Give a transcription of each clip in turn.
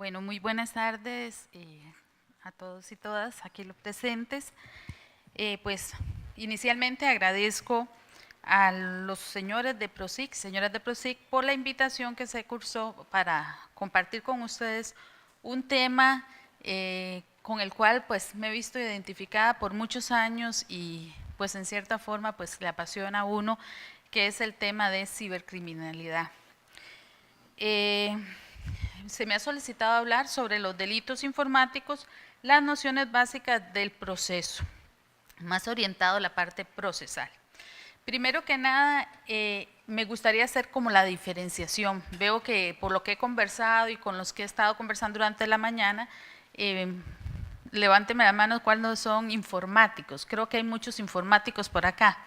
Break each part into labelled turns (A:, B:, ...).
A: Bueno, muy buenas tardes a todos y todas aquí los presentes. Pues inicialmente agradezco a los señores de PROSIC, señoras de PROSIC, por la invitación que se cursó para compartir con ustedes un tema con el cual pues me he visto identificada por muchos años y pues en cierta forma pues le apasiona a uno, que es el tema de cibercriminalidad. Se me ha solicitado hablar sobre los delitos informáticos, las nociones básicas del proceso, más orientado a la parte procesal. Primero que nada, me gustaría hacer como la diferenciación. Veo que por lo que he conversado y con los que he estado conversando durante la mañana, levánteme la mano cuáles son informáticos. Creo que hay muchos informáticos por acá.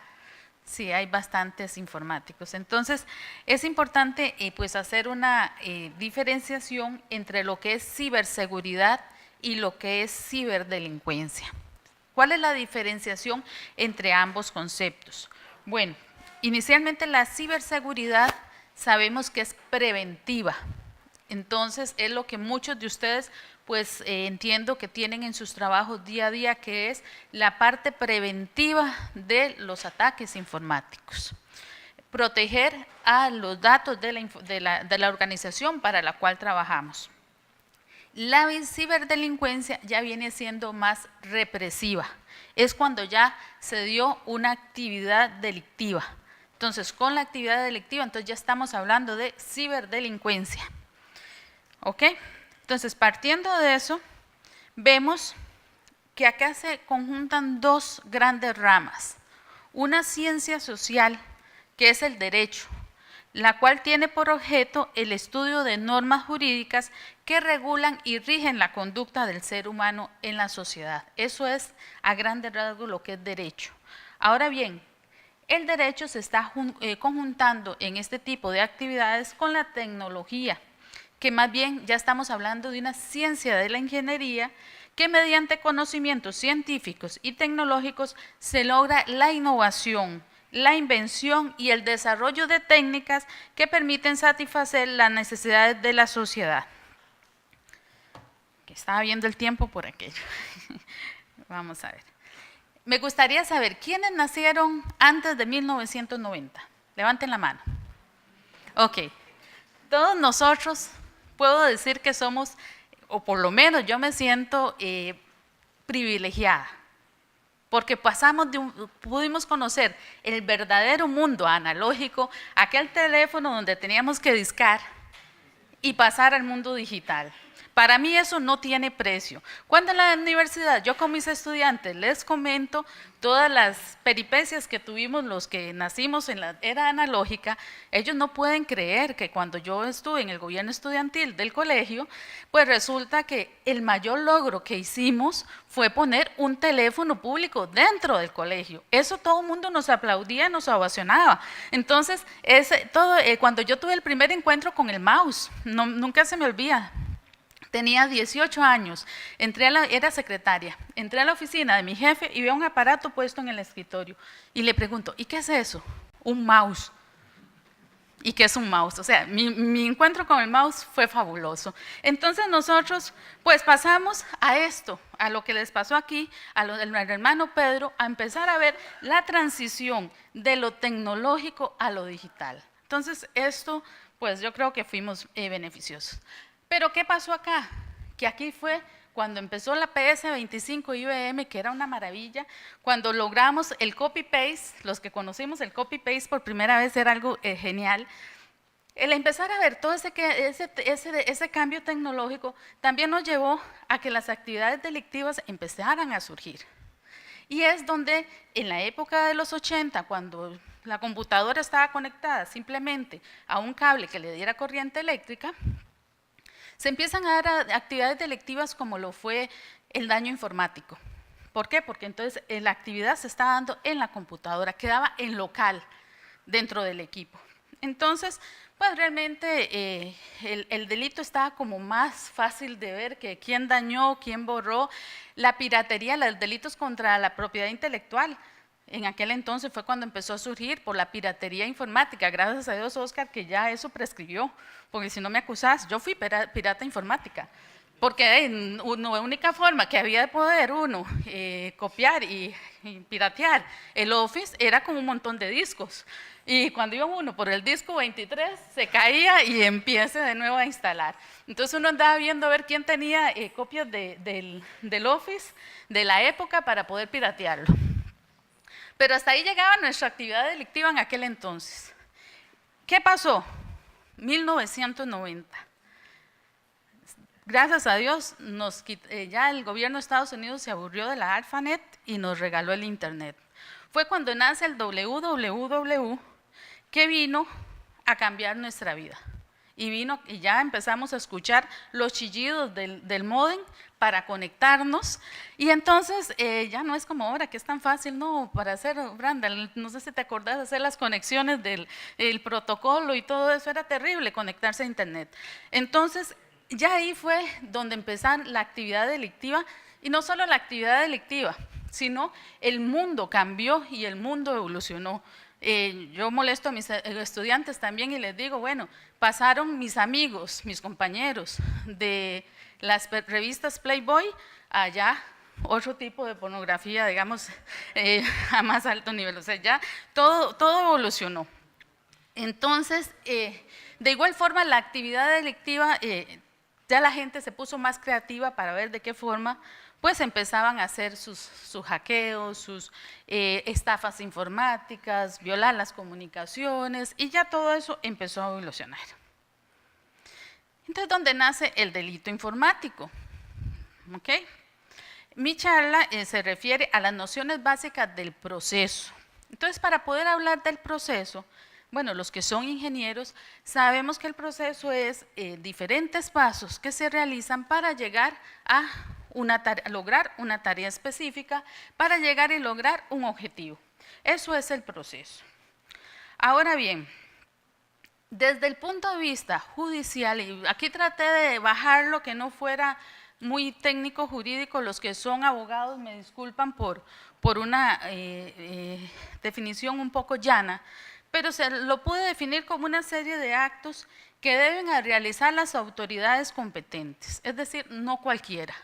A: Sí, hay bastantes informáticos. Entonces, es importante pues hacer una diferenciación entre lo que es ciberseguridad y lo que es ciberdelincuencia. ¿Cuál es la diferenciación entre ambos conceptos? Bueno, inicialmente la ciberseguridad sabemos que es preventiva. Entonces, es lo que muchos de ustedes pues entiendo que tienen en sus trabajos día a día, que es la parte preventiva de los ataques informáticos. Proteger a los datos de la organización para la cual trabajamos. La ciberdelincuencia ya viene siendo más represiva, es cuando ya se dio una actividad delictiva. Entonces, con la actividad delictiva, entonces ya estamos hablando de ciberdelincuencia. ¿Ok? Entonces, partiendo de eso, vemos que acá se conjuntan dos grandes ramas. Una ciencia social, que es el derecho, la cual tiene por objeto el estudio de normas jurídicas que regulan y rigen la conducta del ser humano en la sociedad. Eso es a grandes rasgos lo que es derecho. Ahora bien, el derecho se está conjuntando en este tipo de actividades con la tecnología, que más bien ya estamos hablando de una ciencia de la ingeniería que mediante conocimientos científicos y tecnológicos se logra la innovación, la invención y el desarrollo de técnicas que permiten satisfacer las necesidades de la sociedad. Que estaba viendo el tiempo por aquello. Vamos a ver. Me gustaría saber, ¿quiénes nacieron antes de 1990? Levanten la mano. Ok. Todos nosotros, puedo decir que somos, o por lo menos yo me siento privilegiada, porque pudimos conocer el verdadero mundo analógico, aquel teléfono donde teníamos que discar y pasar al mundo digital. Para mí eso no tiene precio. Cuando en la universidad yo con mis estudiantes les comento todas las peripecias que tuvimos los que nacimos en la era analógica, ellos no pueden creer que cuando yo estuve en el gobierno estudiantil del colegio, pues resulta que el mayor logro que hicimos fue poner un teléfono público dentro del colegio. Eso todo el mundo nos aplaudía, nos ovacionaba. Entonces, cuando yo tuve el primer encuentro con el mouse, nunca se me olvida. Tenía 18 años, era secretaria, entré a la oficina de mi jefe y veo un aparato puesto en el escritorio y le pregunto, ¿y qué es eso? Un mouse. ¿Y qué es un mouse? O sea, mi encuentro con el mouse fue fabuloso. Entonces nosotros pues pasamos a esto, a lo que les pasó aquí, al hermano Pedro, a empezar a ver la transición de lo tecnológico a lo digital. Entonces esto pues yo creo que fuimos beneficiosos. Pero ¿qué pasó acá? Que aquí fue cuando empezó la PS25 IBM, que era una maravilla, cuando logramos el copy-paste, los que conocimos el copy-paste por primera vez era algo genial. El empezar a ver todo ese cambio tecnológico también nos llevó a que las actividades delictivas empezaran a surgir. Y es donde en la época de los 80, cuando la computadora estaba conectada simplemente a un cable que le diera corriente eléctrica, se empiezan a dar actividades delictivas como lo fue el daño informático. ¿Por qué? Porque entonces la actividad se estaba dando en la computadora, quedaba en local dentro del equipo. Entonces, pues realmente el delito estaba como más fácil de ver que quién dañó, quién borró. La piratería, los delitos contra la propiedad intelectual, En aquel entonces fue cuando empezó a surgir por la piratería informática. Gracias a Dios, Oscar, que ya eso prescribió, porque si no me acusás, yo fui pirata informática. Porque la única forma que había de poder uno copiar y piratear el Office era con un montón de discos. Y cuando iba uno por el disco 23, se caía y empieza de nuevo a instalar. Entonces uno andaba viendo a ver quién tenía copias del Office de la época para poder piratearlo. Pero hasta ahí llegaba nuestra actividad delictiva en aquel entonces. ¿Qué pasó? 1990. Gracias a Dios, ya el gobierno de Estados Unidos se aburrió de la ARPANET y nos regaló el Internet. Fue cuando nace el www que vino a cambiar nuestra vida. Y ya empezamos a escuchar los chillidos del módem para conectarnos. Y entonces ya no es como ahora, que es tan fácil, no, para hacer, Branda, no sé si te acordás de hacer las conexiones del protocolo y todo eso, era terrible conectarse a Internet. Entonces, ya ahí fue donde empezaron la actividad delictiva, y no solo la actividad delictiva, sino el mundo cambió y el mundo evolucionó. Yo molesto a mis estudiantes también y les digo, bueno, pasaron mis amigos, mis compañeros de las revistas Playboy allá, otro tipo de pornografía, digamos, a más alto nivel, o sea, ya todo evolucionó. Entonces, de igual forma, la actividad delictiva, ya la gente se puso más creativa para ver de qué forma pues empezaban a hacer sus hackeos, sus estafas informáticas, violar las comunicaciones, y ya todo eso empezó a evolucionar. Entonces, ¿dónde nace el delito informático? ¿Okay? Mi charla se refiere a las nociones básicas del proceso. Entonces, para poder hablar del proceso, bueno, los que son ingenieros sabemos que el proceso es diferentes pasos que se realizan para llegar a lograr una tarea específica, para llegar y lograr un objetivo. Eso es el proceso. Ahora bien, desde el punto de vista judicial, y aquí traté de bajarlo que no fuera muy técnico jurídico, los que son abogados me disculpan por una definición un poco llana, pero se lo pude definir como una serie de actos que deben realizar las autoridades competentes, es decir, no cualquiera.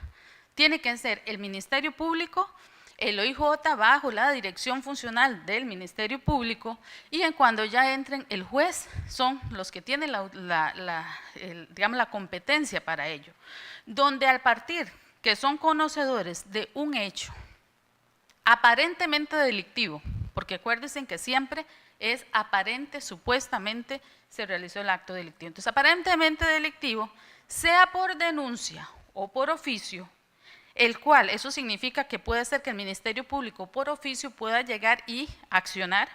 A: Tiene que ser el Ministerio Público, el OIJ bajo la dirección funcional del Ministerio Público, y en cuando ya entren el juez, son los que tienen digamos, la competencia para ello, donde al partir que son conocedores de un hecho aparentemente delictivo, porque acuérdense que siempre es aparente, supuestamente se realizó el acto delictivo. Entonces, aparentemente delictivo, sea por denuncia o por oficio, el cual, eso significa que puede ser que el Ministerio Público por oficio pueda llegar y accionar,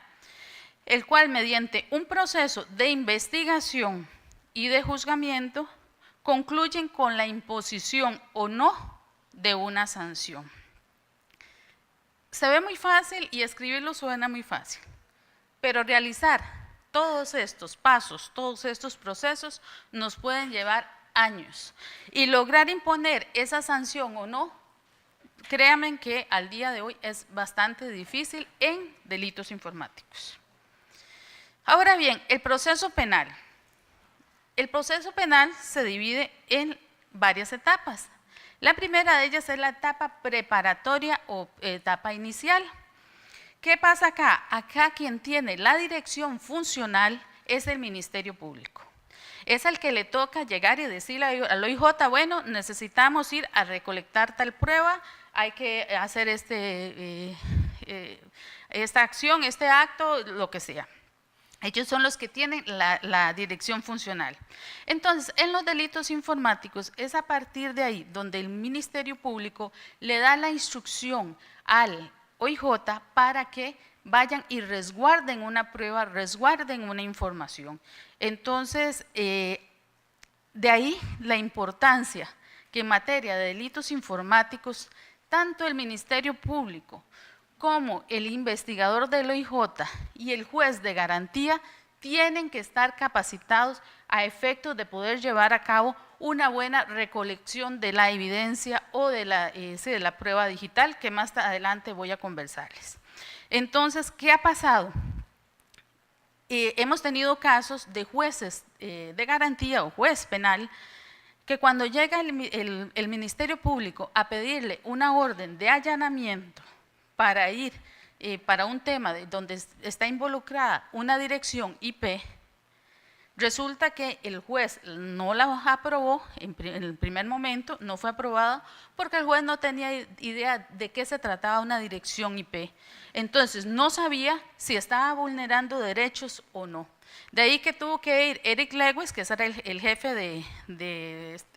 A: el cual mediante un proceso de investigación y de juzgamiento concluyen con la imposición o no de una sanción. Se ve muy fácil y escribirlo suena muy fácil, pero realizar todos estos pasos, todos estos procesos nos pueden llevar años, y lograr imponer esa sanción o no, créanme que al día de hoy es bastante difícil en delitos informáticos. Ahora bien, el proceso penal. El proceso penal se divide en varias etapas. La primera de ellas es la etapa preparatoria o etapa inicial. ¿Qué pasa acá? Acá quien tiene la dirección funcional es el Ministerio Público. Es el que le toca llegar y decirle al OIJ, bueno, necesitamos ir a recolectar tal prueba, hay que hacer esta acción, este acto, lo que sea. Ellos son los que tienen la dirección funcional. Entonces, en los delitos informáticos, es a partir de ahí donde el Ministerio Público le da la instrucción al OIJ para que vayan y resguarden una prueba, resguarden una información. Entonces, de ahí la importancia que en materia de delitos informáticos, tanto el Ministerio Público como el investigador del OIJ y el juez de garantía tienen que estar capacitados a efectos de poder llevar a cabo una buena recolección de la evidencia o de la prueba digital, que más adelante voy a conversarles. Entonces, ¿qué ha pasado? Hemos tenido casos de jueces de garantía o juez penal que cuando llega el Ministerio Público a pedirle una orden de allanamiento para ir para un tema donde está involucrada una dirección IP, resulta que el juez no la aprobó en el primer momento, no fue aprobada porque el juez no tenía idea de qué se trataba una dirección IP. Entonces no sabía si estaba vulnerando derechos o no. De ahí que tuvo que ir Eric Lewis, que era el jefe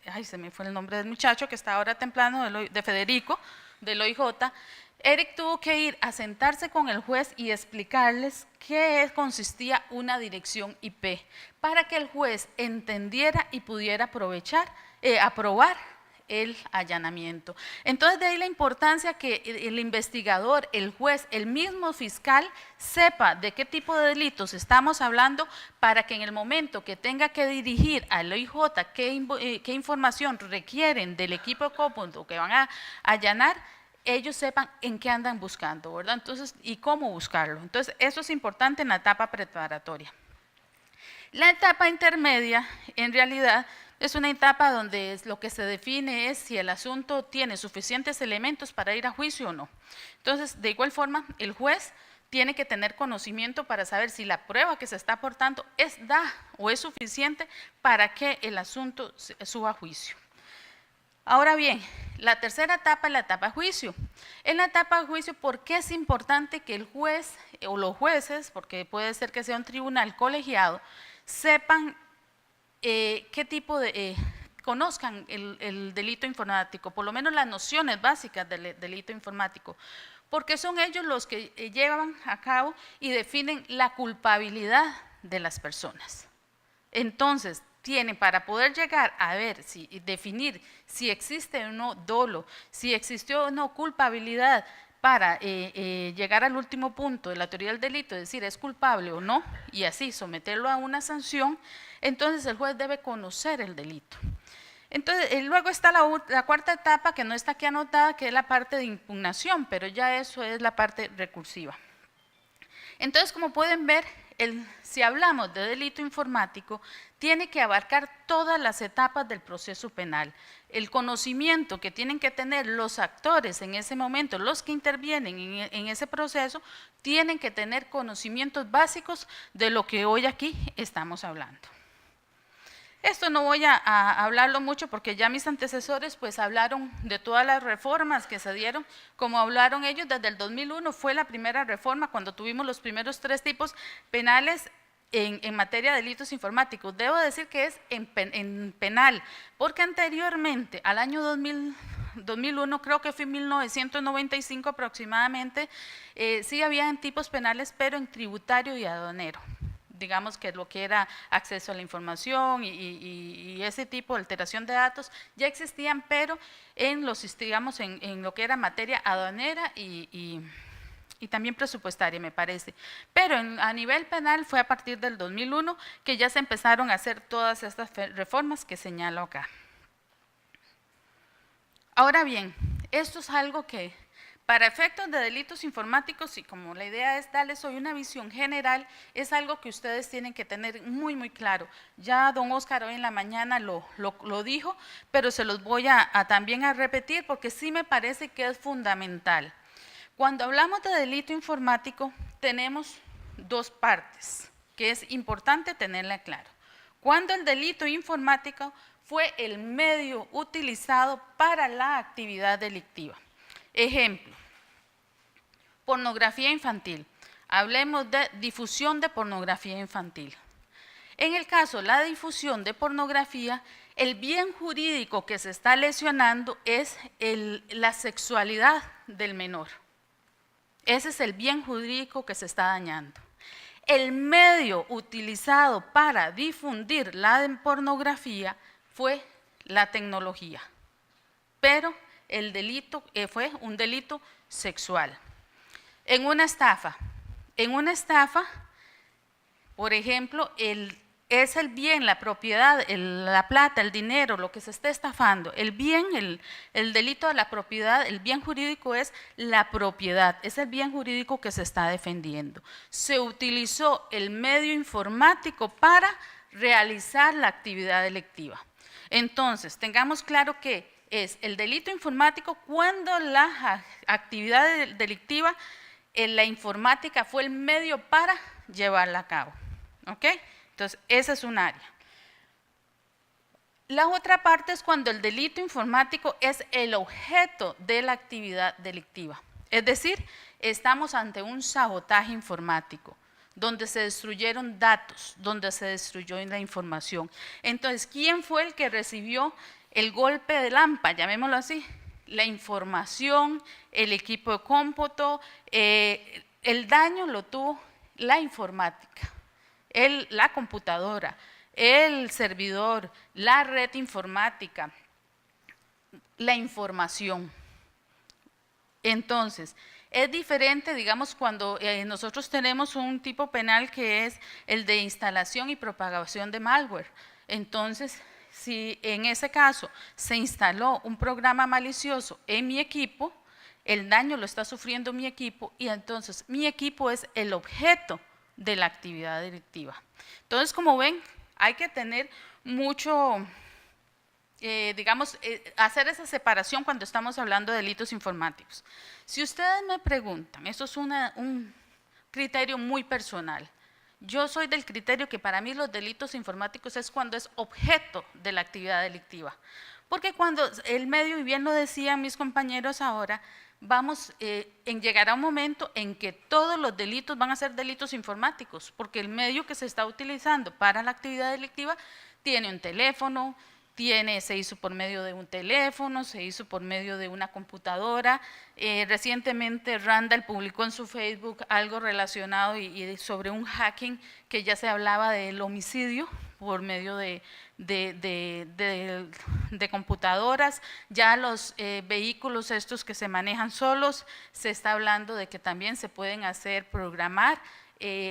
A: ay, se me fue el nombre del muchacho que está ahora temprano, de Federico, del OIJ. Eric tuvo que ir a sentarse con el juez y explicarles qué consistía una dirección IP, para que el juez entendiera y pudiera aprobar el allanamiento. Entonces, de ahí la importancia que el investigador, el juez, el mismo fiscal sepa de qué tipo de delitos estamos hablando, para que en el momento que tenga que dirigir al OIJ qué información requieren del equipo de cómputo que van a allanar, ellos sepan en qué andan buscando, ¿verdad? Entonces, y cómo buscarlo. Entonces, eso es importante en la etapa preparatoria. La etapa intermedia, en realidad, es una etapa donde lo que se define es si el asunto tiene suficientes elementos para ir a juicio o no. Entonces, de igual forma, el juez tiene que tener conocimiento para saber si la prueba que se está aportando es suficiente para que el asunto suba a juicio. Ahora bien, la tercera etapa es la etapa de juicio. En la etapa de juicio, ¿por qué es importante que el juez o los jueces, porque puede ser que sea un tribunal colegiado, sepan qué tipo de, conozcan el delito informático, por lo menos las nociones básicas del delito informático? Porque son ellos los que llevan a cabo y definen la culpabilidad de las personas. Entonces, tienen para poder llegar a ver, definir si existe o no dolo, si existió o no culpabilidad, para llegar al último punto de la teoría del delito, es decir, es culpable o no, y así someterlo a una sanción. Entonces el juez debe conocer el delito. Entonces, luego está la cuarta etapa, que no está aquí anotada, que es la parte de impugnación, pero ya eso es la parte recursiva. Entonces, como pueden ver, si hablamos de delito informático, tiene que abarcar todas las etapas del proceso penal. El conocimiento que tienen que tener los actores en ese momento, los que intervienen en ese proceso, tienen que tener conocimientos básicos de lo que hoy aquí estamos hablando. Esto no voy a hablarlo mucho porque ya mis antecesores pues hablaron de todas las reformas que se dieron, como hablaron ellos desde el 2001, fue la primera reforma cuando tuvimos los primeros 3 tipos penales en materia de delitos informáticos. Debo decir que es en penal, porque anteriormente, al año 2001, creo que fue en 1995 aproximadamente, sí había en tipos penales, pero en tributario y aduanero. Digamos que lo que era acceso a la información y ese tipo de alteración de datos ya existían, pero en lo que era materia aduanera y también presupuestaria, me parece. Pero a nivel penal fue a partir del 2001 que ya se empezaron a hacer todas estas reformas que señalo acá. Ahora bien, esto es algo que para efectos de delitos informáticos, y como la idea es darles hoy una visión general, es algo que ustedes tienen que tener muy, muy claro. Ya don Óscar hoy en la mañana lo dijo, pero se los voy también a repetir porque sí me parece que es fundamental. Cuando hablamos de delito informático, tenemos 2 partes, que es importante tenerla claro. Cuando el delito informático fue el medio utilizado para la actividad delictiva. Ejemplo, pornografía infantil. Hablemos de difusión de pornografía infantil. En el caso de la difusión de pornografía, el bien jurídico que se está lesionando es la sexualidad del menor. Ese es el bien jurídico que se está dañando. El medio utilizado para difundir la pornografía fue la tecnología, pero el delito fue un delito sexual. En una estafa, por ejemplo, es el bien, la propiedad, la plata, el dinero, lo que se está estafando. El bien, el delito de la propiedad, el bien jurídico es la propiedad, es el bien jurídico que se está defendiendo. Se utilizó el medio informático para realizar la actividad delictiva. Entonces, tengamos claro que es el delito informático cuando la actividad delictiva, la informática fue el medio para llevarla a cabo. ¿Ok? Entonces, esa es un área. La otra parte es cuando el delito informático es el objeto de la actividad delictiva. Es decir, estamos ante un sabotaje informático, donde se destruyeron datos, donde se destruyó la información. Entonces, ¿quién fue el que recibió el golpe de lámpara, llamémoslo así? La información, el equipo de cómputo, el daño lo tuvo la informática, la computadora, el servidor, la red informática, la información. Entonces, es diferente, digamos, cuando nosotros tenemos un tipo penal que es el de instalación y propagación de malware. Entonces, si en ese caso se instaló un programa malicioso en mi equipo, el daño lo está sufriendo mi equipo y entonces mi equipo es el objeto de la actividad delictiva. Entonces, como ven, hay que tener mucho, hacer esa separación cuando estamos hablando de delitos informáticos. Si ustedes me preguntan, eso es un criterio muy personal. Yo soy del criterio que para mí los delitos informáticos es cuando es objeto de la actividad delictiva. Porque cuando el medio, y bien lo decían mis compañeros ahora, llegará un momento en que todos los delitos van a ser delitos informáticos, porque el medio que se está utilizando para la actividad delictiva tiene un teléfono, se hizo por medio de un teléfono, se hizo por medio de una computadora. Recientemente Randall publicó en su Facebook algo relacionado y sobre un hacking que ya se hablaba del homicidio por medio de computadoras. Ya los vehículos estos que se manejan solos, se está hablando de que también se pueden programar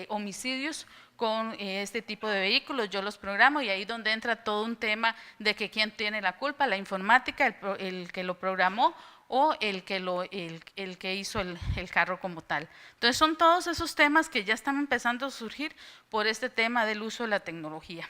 A: homicidios con este tipo de vehículos. Yo los programo y ahí donde entra todo un tema de que quién tiene la culpa, la informática, el que lo programó o el que hizo el carro como tal. Entonces son todos esos temas que ya están empezando a surgir por este tema del uso de la tecnología.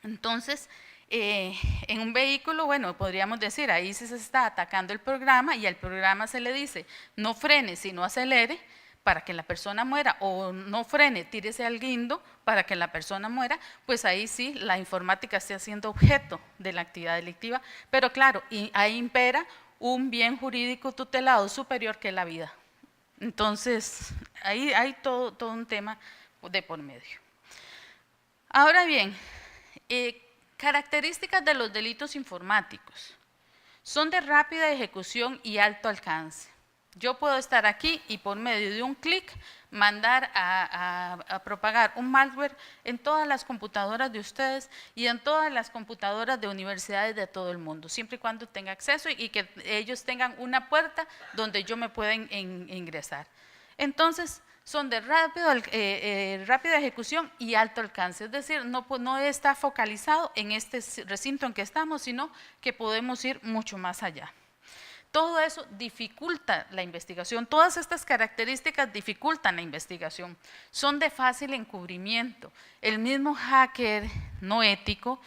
A: Entonces, en un vehículo, bueno, podríamos decir, ahí se está atacando el programa y al programa se le dice, no frene, sino acelere para que la persona muera, o no frene, tírese al guindo para que la persona muera, pues ahí sí la informática está siendo objeto de la actividad delictiva, pero claro, ahí impera un bien jurídico tutelado superior que es la vida. Entonces, ahí hay todo un tema de por medio. Ahora bien, características de los delitos informáticos. Son de rápida ejecución y alto alcance. Yo puedo estar aquí y por medio de un clic mandar a propagar un malware en todas las computadoras de ustedes y en todas las computadoras de universidades de todo el mundo, siempre y cuando tenga acceso y que ellos tengan una puerta donde yo me pueda ingresar. Entonces, son de rápida ejecución y alto alcance, es decir, no está focalizado en este recinto en que estamos, sino que podemos ir mucho más allá. Todo eso dificulta la investigación, todas estas características dificultan la investigación, son de fácil encubrimiento. El mismo hacker no ético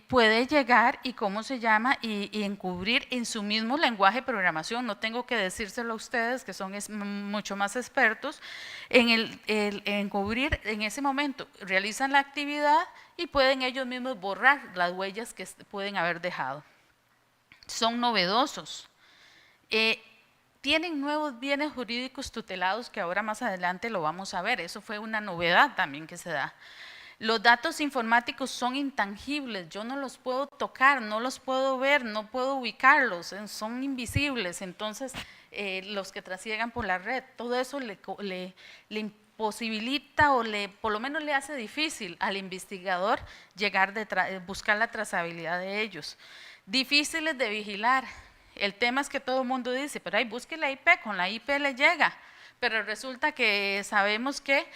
A: puede llegar y y encubrir en su mismo lenguaje de programación. No tengo que decírselo a ustedes que son mucho más expertos en encubrir en ese momento. Realizan la actividad y pueden ellos mismos borrar las huellas que pueden haber dejado. Son novedosos. Tienen nuevos bienes jurídicos tutelados que ahora más adelante lo vamos a ver. Eso fue una novedad también que se da. Los datos informáticos son intangibles, yo no los puedo tocar, no los puedo ver, no puedo ubicarlos, son invisibles. Entonces, los que trasiegan por la red, todo eso le imposibilita o por lo menos le hace difícil al investigador buscar la trazabilidad de ellos. Difíciles de vigilar. El tema es que todo el mundo dice, pero ahí busque la IP, con la IP le llega, pero resulta que sabemos que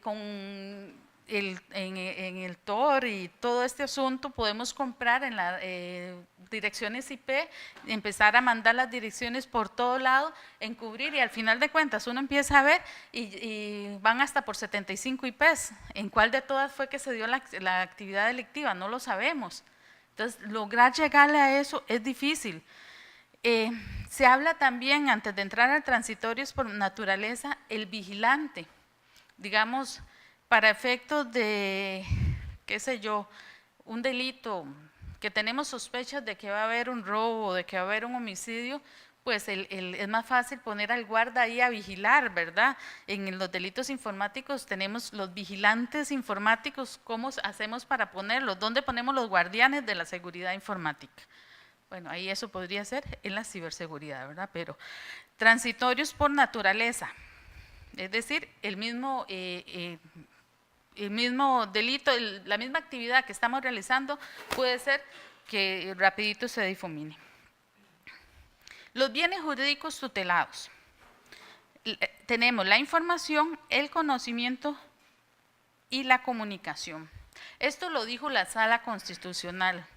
A: con en el Tor y todo este asunto, podemos comprar en las direcciones IP, empezar a mandar las direcciones por todo lado, encubrir, y al final de cuentas uno empieza a ver y van hasta por 75 IPs. ¿En cuál de todas fue que se dio la actividad delictiva? No lo sabemos. Entonces, lograr llegarle a eso es difícil. Se habla también, antes de entrar al transitorios por naturaleza, el vigilante, digamos, para efectos de, qué sé yo, un delito, que tenemos sospechas de que va a haber un robo, de que va a haber un homicidio, pues es más fácil poner al guarda ahí a vigilar, ¿verdad? En los delitos informáticos tenemos los vigilantes informáticos. ¿Cómo hacemos para ponerlos? ¿Dónde ponemos los guardianes de la seguridad informática? Bueno, ahí eso podría ser en la ciberseguridad, ¿verdad? Pero transitorios por naturaleza, es decir, el mismo delito, la misma actividad que estamos realizando puede ser que rapidito se difumine. Los bienes jurídicos tutelados. Tenemos la información, el conocimiento y la comunicación. Esto lo dijo la Sala Constitucional,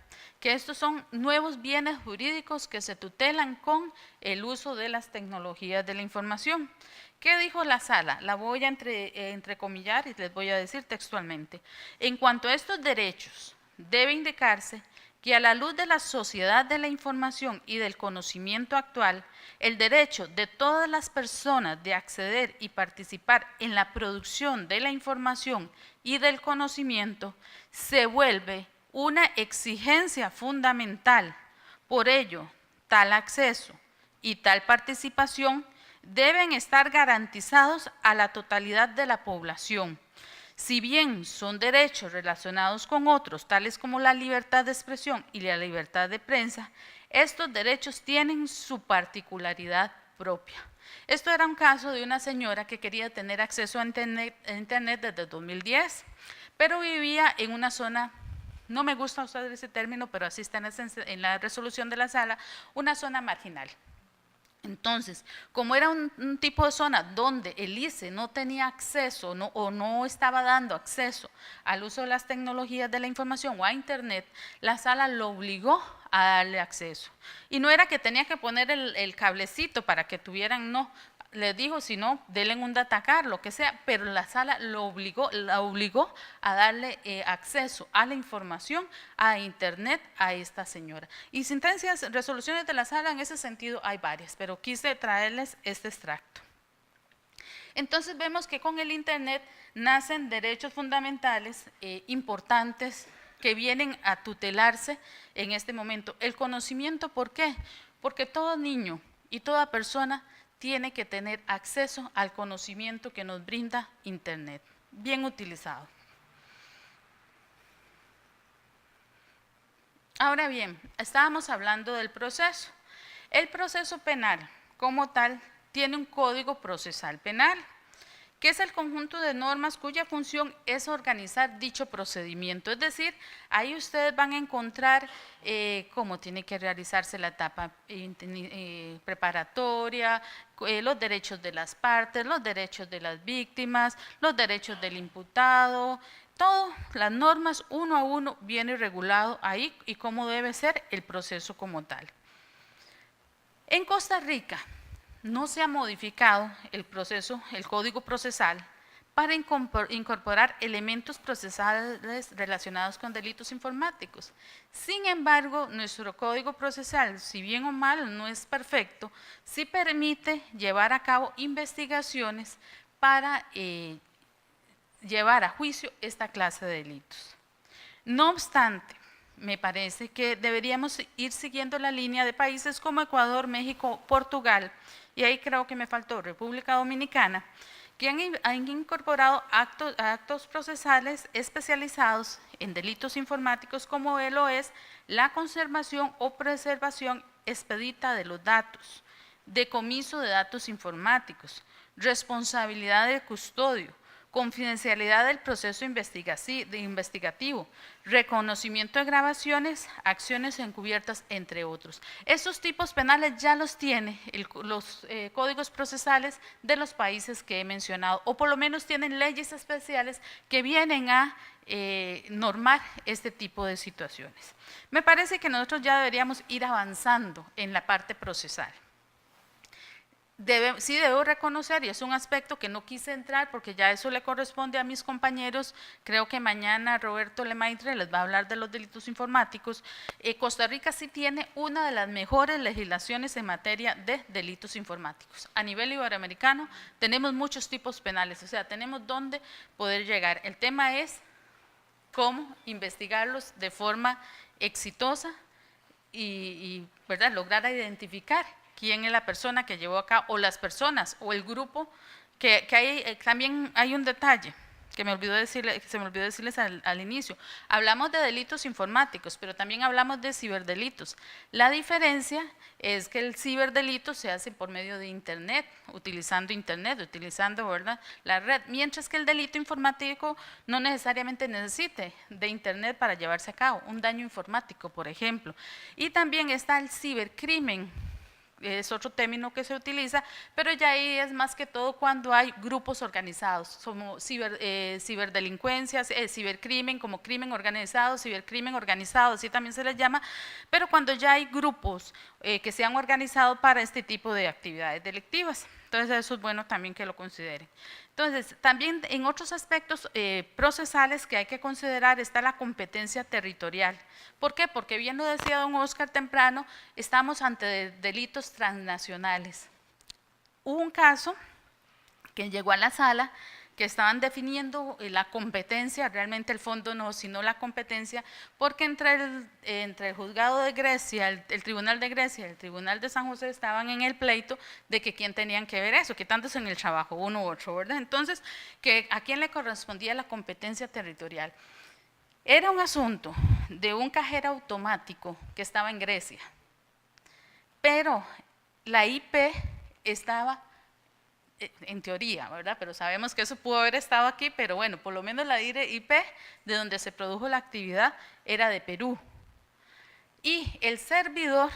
A: que estos son nuevos bienes jurídicos que se tutelan con el uso de las tecnologías de la información. ¿Qué dijo la Sala? La voy a entrecomillar y les voy a decir textualmente. En cuanto a estos derechos, debe indicarse que a la luz de la sociedad de la información y del conocimiento actual, el derecho de todas las personas de acceder y participar en la producción de la información y del conocimiento se vuelve una exigencia fundamental. Por ello, tal acceso y tal participación deben estar garantizados a la totalidad de la población. Si bien son derechos relacionados con otros, tales como la libertad de expresión y la libertad de prensa, estos derechos tienen su particularidad propia. Esto era un caso de una señora que quería tener acceso a internet desde 2010, pero vivía en una zona, no me gusta usar ese término, pero así está en la resolución de la Sala, una zona marginal. Entonces, como era un tipo de zona donde el ICE no tenía acceso o no estaba dando acceso al uso de las tecnologías de la información o a internet, la Sala lo obligó a darle acceso. Y no era que tenía que poner el cablecito para que tuvieran, no, les dijo, si no, denle un datacar, lo que sea, pero la Sala la obligó a darle acceso a la información, a internet, a esta señora. Y sentencias, resoluciones de la Sala en ese sentido hay varias, pero quise traerles este extracto. Entonces vemos que con el internet nacen derechos fundamentales importantes que vienen a tutelarse en este momento. El conocimiento, ¿por qué? Porque todo niño y toda persona tiene que tener acceso al conocimiento que nos brinda internet, bien utilizado. Ahora bien, estábamos hablando del proceso. El proceso penal, como tal, tiene un código procesal penal, que es el conjunto de normas cuya función es organizar dicho procedimiento. Es decir, ahí ustedes van a encontrar cómo tiene que realizarse la etapa preparatoria, los derechos de las partes, los derechos de las víctimas, los derechos del imputado, todo, las normas uno a uno viene regulado ahí y cómo debe ser el proceso como tal. En Costa Rica no se ha modificado el proceso, el código procesal, para incorporar elementos procesales relacionados con delitos informáticos. Sin embargo, nuestro código procesal, si bien o mal no es perfecto, sí permite llevar a cabo investigaciones para llevar a juicio esta clase de delitos. No obstante, me parece que deberíamos ir siguiendo la línea de países como Ecuador, México, Portugal, y ahí creo que me faltó República Dominicana, que han incorporado actos procesales especializados en delitos informáticos, como lo es la conservación o preservación expedita de los datos, decomiso de datos informáticos, responsabilidad de custodio, confidencialidad del proceso investigativo, reconocimiento de grabaciones, acciones encubiertas, entre otros. Estos tipos penales ya los tiene los códigos procesales de los países que he mencionado, o por lo menos tienen leyes especiales que vienen a normar este tipo de situaciones. Me parece que nosotros ya deberíamos ir avanzando en la parte procesal. Sí debo reconocer, y es un aspecto que no quise entrar porque ya eso le corresponde a mis compañeros, creo que mañana Roberto Lemaitre les va a hablar de los delitos informáticos. Costa Rica sí tiene una de las mejores legislaciones en materia de delitos informáticos. A nivel iberoamericano tenemos muchos tipos penales, o sea, tenemos dónde poder llegar. El tema es cómo investigarlos de forma exitosa y ¿verdad?, lograr identificar quién es la persona que llevó a cabo, o las personas, o el grupo, que hay, también hay un detalle que se me olvidó decirles al inicio. Hablamos de delitos informáticos, pero también hablamos de ciberdelitos. La diferencia es que el ciberdelito se hace por medio de Internet, utilizando ¿verdad?, la red, mientras que el delito informático no necesariamente necesite de Internet para llevarse a cabo, un daño informático, por ejemplo. Y también está el cibercrimen, es otro término que se utiliza, pero ya ahí es más que todo cuando hay grupos organizados, como ciberdelincuencias, cibercrimen, como crimen organizado, cibercrimen organizado, así también se les llama, pero cuando ya hay grupos que se han organizado para este tipo de actividades delictivas. Entonces eso es bueno también que lo consideren. Entonces, también en otros aspectos procesales que hay que considerar está la competencia territorial. ¿Por qué? Porque bien lo decía don Oscar temprano, estamos ante delitos transnacionales. Hubo un caso que llegó a la sala que estaban definiendo la competencia, realmente el fondo no, sino la competencia, porque entre el juzgado de Grecia, el tribunal de Grecia y el tribunal de San José estaban en el pleito de que quién tenían que ver eso, quitándose en el trabajo, uno u otro, ¿verdad? Entonces, que a quién le correspondía la competencia territorial. Era un asunto de un cajero automático que estaba en Grecia, pero la IP estaba en teoría, ¿verdad? Pero sabemos que eso pudo haber estado aquí, pero bueno, por lo menos la IP de donde se produjo la actividad era de Perú. Y el servidor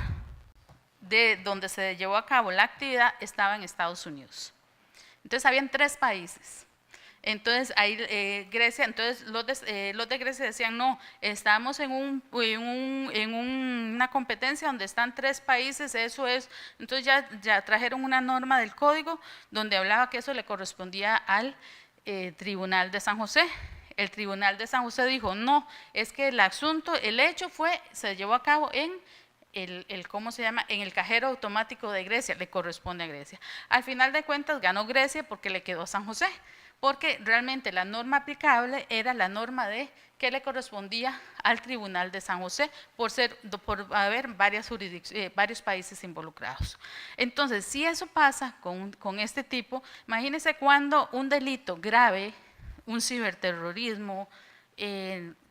A: de donde se llevó a cabo la actividad estaba en Estados Unidos. Entonces, habían 3 países. Entonces, ahí Grecia, entonces los de Grecia decían, no, estamos en una competencia donde están 3 países, eso es, entonces ya trajeron una norma del código donde hablaba que eso le correspondía al Tribunal de San José. El Tribunal de San José dijo, no, es que el asunto, el hecho se llevó a cabo en ¿cómo se llama?, en el cajero automático de Grecia, le corresponde a Grecia. Al final de cuentas ganó Grecia porque le quedó a San José, porque realmente la norma aplicable era la norma que le correspondía al Tribunal de San José por haber varios países involucrados. Entonces, si eso pasa con este tipo, imagínense cuando un delito grave, un ciberterrorismo,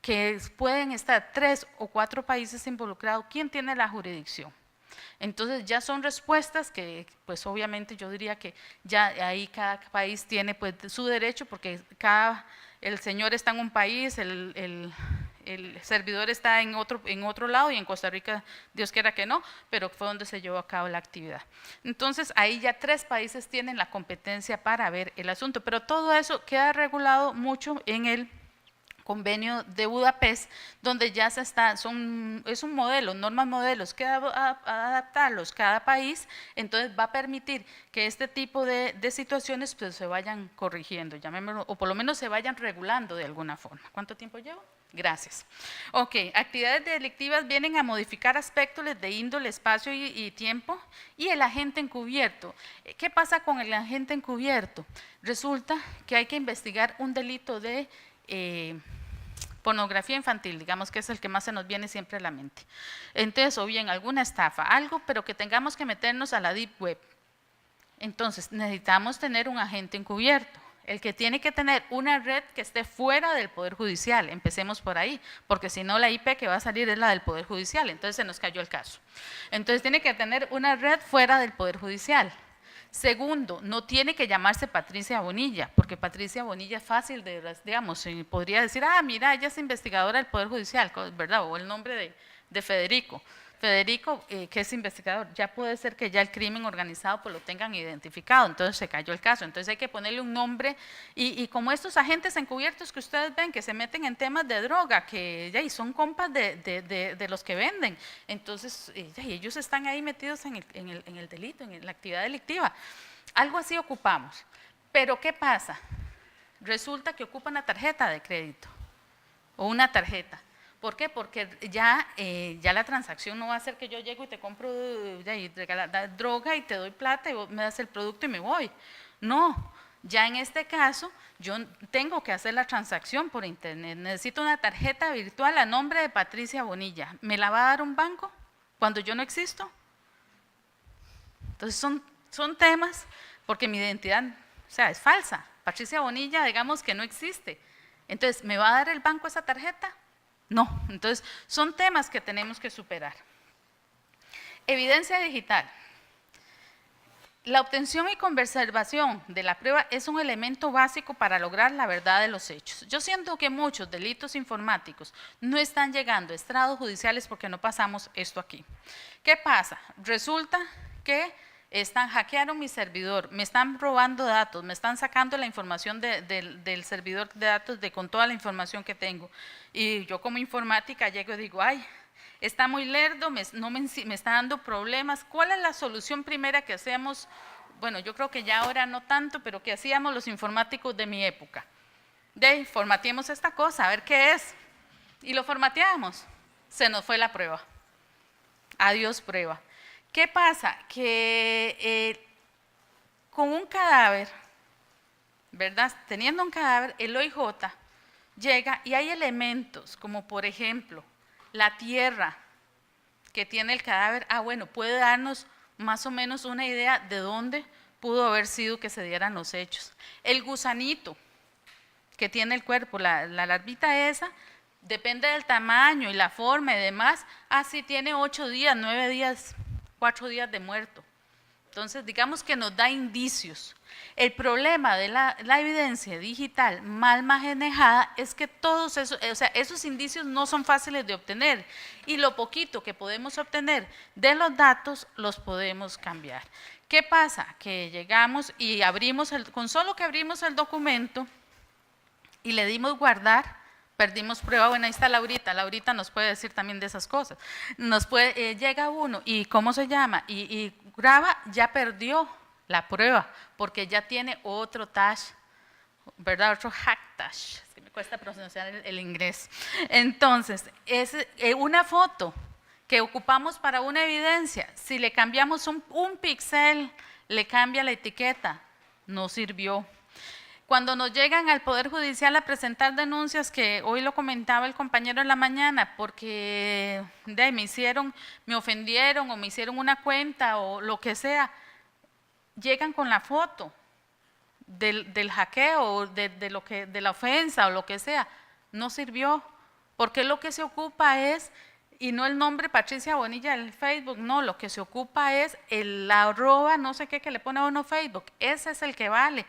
A: que pueden estar 3 o 4 países involucrados, ¿quién tiene la jurisdicción? Entonces ya son respuestas que pues obviamente yo diría que ya ahí cada país tiene pues su derecho, porque el señor está en un país, el servidor está en otro lado, y en Costa Rica Dios quiera que no, pero fue donde se llevó a cabo la actividad. Entonces ahí ya 3 países tienen la competencia para ver el asunto, pero todo eso queda regulado mucho en el Convenio de Budapest, donde ya es un modelo, normas modelos que adaptarlos cada país, entonces va a permitir que este tipo de situaciones pues se vayan corrigiendo, llamémoslo, o por lo menos se vayan regulando de alguna forma. ¿Cuánto tiempo llevo? Gracias. Ok, actividades delictivas vienen a modificar aspectos de índole, espacio y tiempo. Y el agente encubierto. ¿Qué pasa con el agente encubierto? Resulta que hay que investigar un delito de pornografía infantil, digamos que es el que más se nos viene siempre a la mente. Entonces, o bien alguna estafa, algo, pero que tengamos que meternos a la deep web. Entonces, necesitamos tener un agente encubierto, el que tiene que tener una red que esté fuera del Poder Judicial. Empecemos por ahí, porque si no la IP que va a salir es la del Poder Judicial, entonces se nos cayó el caso. Entonces, tiene que tener una red fuera del Poder Judicial. Segundo, no tiene que llamarse Patricia Bonilla, porque Patricia Bonilla es fácil de, digamos, podría decir, mira, ella es investigadora del Poder Judicial, ¿verdad? O el nombre de Federico. Federico, que es investigador, ya puede ser que ya el crimen organizado pues lo tengan identificado, entonces se cayó el caso, entonces hay que ponerle un nombre, y como estos agentes encubiertos que ustedes ven, que se meten en temas de droga, que ya, y son compas de los que venden, entonces ya, y ellos están ahí metidos en el delito, en la actividad delictiva, algo así ocupamos, pero ¿qué pasa? Resulta que ocupan una tarjeta de crédito, o una tarjeta. ¿Por qué? Porque ya la transacción no va a ser que yo llego y te compro droga y te doy plata y vos me das el producto y me voy. No, ya en este caso yo tengo que hacer la transacción por internet. Necesito una tarjeta virtual a nombre de Patricia Bonilla. ¿Me la va a dar un banco cuando yo no existo? Entonces son temas, porque mi identidad, o sea, es falsa. Patricia Bonilla, digamos que no existe. Entonces, ¿me va a dar el banco esa tarjeta? No, entonces son temas que tenemos que superar. Evidencia digital. La obtención y conservación de la prueba es un elemento básico para lograr la verdad de los hechos. Yo siento que muchos delitos informáticos no están llegando a estrados judiciales porque no pasamos esto aquí. ¿Qué pasa? Resulta que hackearon mi servidor, me están robando datos, me están sacando la información del servidor de datos con toda la información que tengo. Y yo como informática llego y digo, ay, está muy lerdo, me está dando problemas. ¿Cuál es la solución primera que hacemos? Bueno, yo creo que ya ahora no tanto, pero que hacíamos los informáticos de mi época. Formateemos esta cosa, a ver qué es. Y lo formateamos, se nos fue la prueba. Adiós prueba. ¿Qué pasa? Que con un cadáver, ¿verdad? Teniendo un cadáver, el OIJ llega y hay elementos como por ejemplo la tierra que tiene el cadáver, bueno, puede darnos más o menos una idea de dónde pudo haber sido que se dieran los hechos. El gusanito que tiene el cuerpo, la larvita esa, depende del tamaño y la forma y demás, sí tiene 8 días, 9 días, 4 días de muerto. Entonces, digamos que nos da indicios. El problema de la evidencia digital mal manejada es que todos esos indicios no son fáciles de obtener y lo poquito que podemos obtener de los datos los podemos cambiar. ¿Qué pasa? Que llegamos y con solo que abrimos el documento y le dimos guardar, perdimos prueba. Bueno, ahí está Laurita nos puede decir también de esas cosas. Llega uno y ¿cómo se llama? Y graba, ya perdió la prueba, porque ya tiene otro tash, ¿verdad? Otro hacktash, es que me cuesta pronunciar el inglés. Entonces, es una foto que ocupamos para una evidencia, si le cambiamos un píxel, le cambia la etiqueta, no sirvió. Cuando nos llegan al Poder Judicial a presentar denuncias, que hoy lo comentaba el compañero en la mañana, porque me ofendieron o me hicieron una cuenta o lo que sea, llegan con la foto del hackeo, de la ofensa o lo que sea, no sirvió, porque lo que se ocupa es, y no el nombre Patricia Bonilla del Facebook, no, lo que se ocupa es la arroba, no sé qué, que le pone a uno Facebook, ese es el que vale.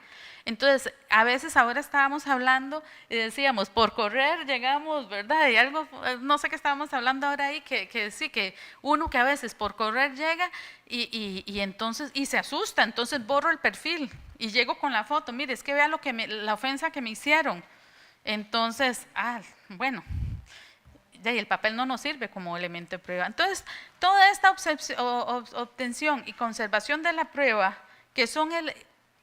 A: Entonces, a veces ahora estábamos hablando y decíamos, por correr llegamos, ¿verdad? Y algo, no sé qué estábamos hablando ahora ahí, que sí, que uno que a veces por correr llega y entonces, y se asusta, entonces borro el perfil y llego con la foto, mire, es que vea la ofensa que me hicieron. Entonces, bueno, y el papel no nos sirve como elemento de prueba. Entonces, toda esta obtención y conservación de la prueba, que son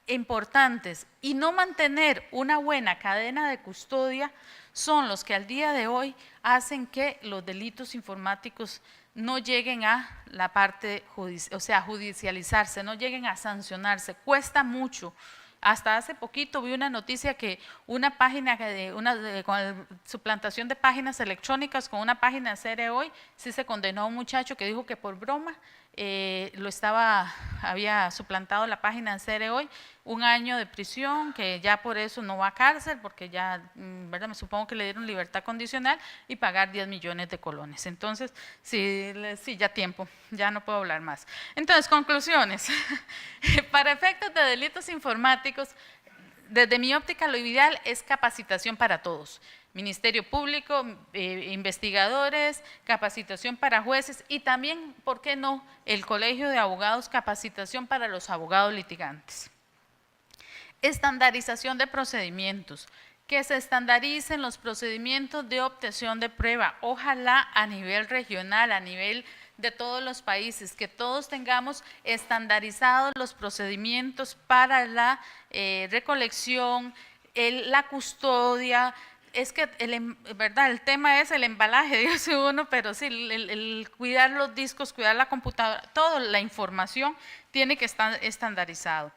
A: importantes, y no mantener una buena cadena de custodia, son los que al día de hoy hacen que los delitos informáticos no lleguen a la parte a judicializarse, no lleguen a sancionarse. Cuesta mucho. Hasta hace poquito vi una noticia que una página con suplantación de páginas electrónicas con una página de CR Hoy, sí se condenó a un muchacho que dijo que por broma había suplantado la página en Cere Hoy, 1 año de prisión, que ya por eso no va a cárcel, porque ya, ¿verdad? Me supongo que le dieron libertad condicional y pagar 10 millones de colones. Entonces, sí, ya tiempo, ya no puedo hablar más. Entonces, conclusiones. Para efectos de delitos informáticos, desde mi óptica, lo ideal es capacitación para todos. Ministerio Público, investigadores, capacitación para jueces y también, ¿por qué no?, el Colegio de Abogados, capacitación para los abogados litigantes. Estandarización de procedimientos, que se estandaricen los procedimientos de obtención de prueba, ojalá a nivel regional, a nivel de todos los países, que todos tengamos estandarizados los procedimientos para la recolección, la custodia. Es que ¿verdad? El tema es el embalaje, dice uno, pero sí, el cuidar los discos, cuidar la computadora, toda la información tiene que estar estandarizado.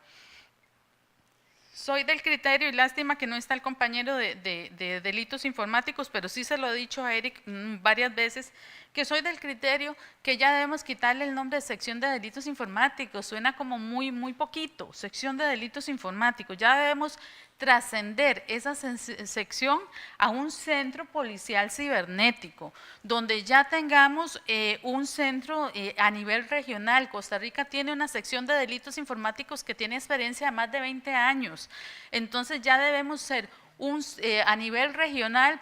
A: Soy del criterio, y lástima que no está el compañero de delitos informáticos, pero sí se lo he dicho a Eric varias veces, que soy del criterio que ya debemos quitarle el nombre de sección de delitos informáticos, suena como muy poquito, sección de delitos informáticos, ya debemos trascender esa sección a un centro policial cibernético, donde ya tengamos un centro a nivel regional. Costa Rica tiene una sección de delitos informáticos que tiene experiencia de más de 20 años, entonces ya debemos ser a nivel regional,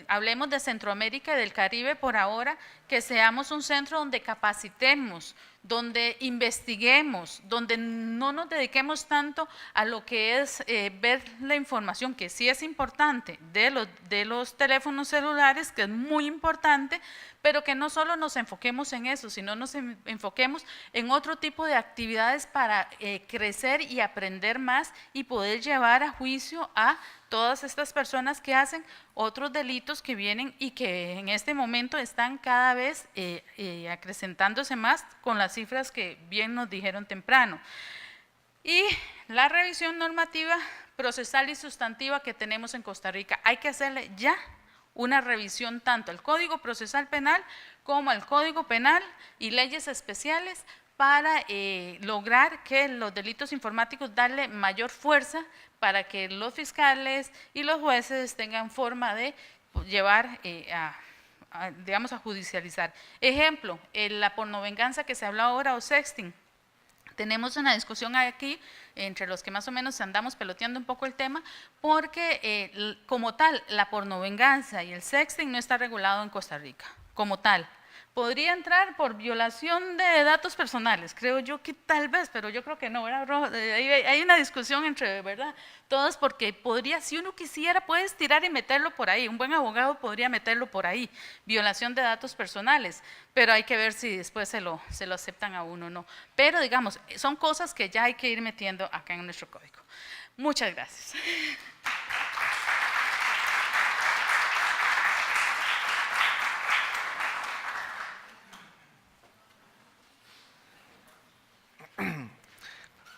A: hablemos de Centroamérica y del Caribe por ahora, que seamos un centro donde capacitemos, donde investiguemos, donde no nos dediquemos tanto a lo que es ver la información, que sí es importante, de los teléfonos celulares, que es muy importante, pero que no solo nos enfoquemos en eso, sino nos enfoquemos en otro tipo de actividades para crecer y aprender más y poder llevar a juicio a todas estas personas que hacen otros delitos que vienen y que en este momento están cada vez acrecentándose más con las cifras que bien nos dijeron temprano. Y la revisión normativa, procesal y sustantiva que tenemos en Costa Rica, hay que hacerle ya una revisión tanto al Código Procesal Penal como al Código Penal y leyes especiales para lograr que los delitos informáticos darle mayor fuerza para que los fiscales y los jueces tengan forma de llevar digamos, a judicializar. Ejemplo, la pornovenganza que se habla ahora o sexting. Tenemos una discusión aquí entre los que más o menos andamos peloteando un poco el tema, porque como tal, la pornovenganza y el sexting no está regulado en Costa Rica, como tal. Podría entrar por violación de datos personales, creo yo que tal vez, pero yo creo que no, ¿verdad? Hay una discusión entre, ¿verdad?, todos, porque podría, si uno quisiera, puede estirar y meterlo por ahí, un buen abogado podría meterlo por ahí, violación de datos personales, pero hay que ver si después se lo aceptan a uno o no. Pero digamos, son cosas que ya hay que ir metiendo acá en nuestro código. Muchas gracias.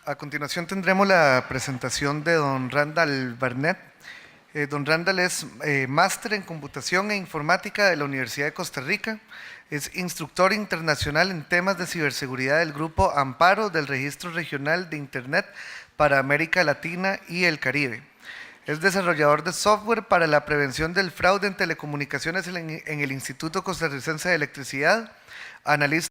B: A continuación tendremos la presentación de don Randall Barnett. Don Randall es máster en computación e informática de la Universidad de Costa Rica. Es instructor internacional en temas de ciberseguridad del Grupo Amparo del Registro Regional de Internet para América Latina y el Caribe. Es desarrollador de software para la prevención del fraude en telecomunicaciones en el Instituto Costarricense de Electricidad, analista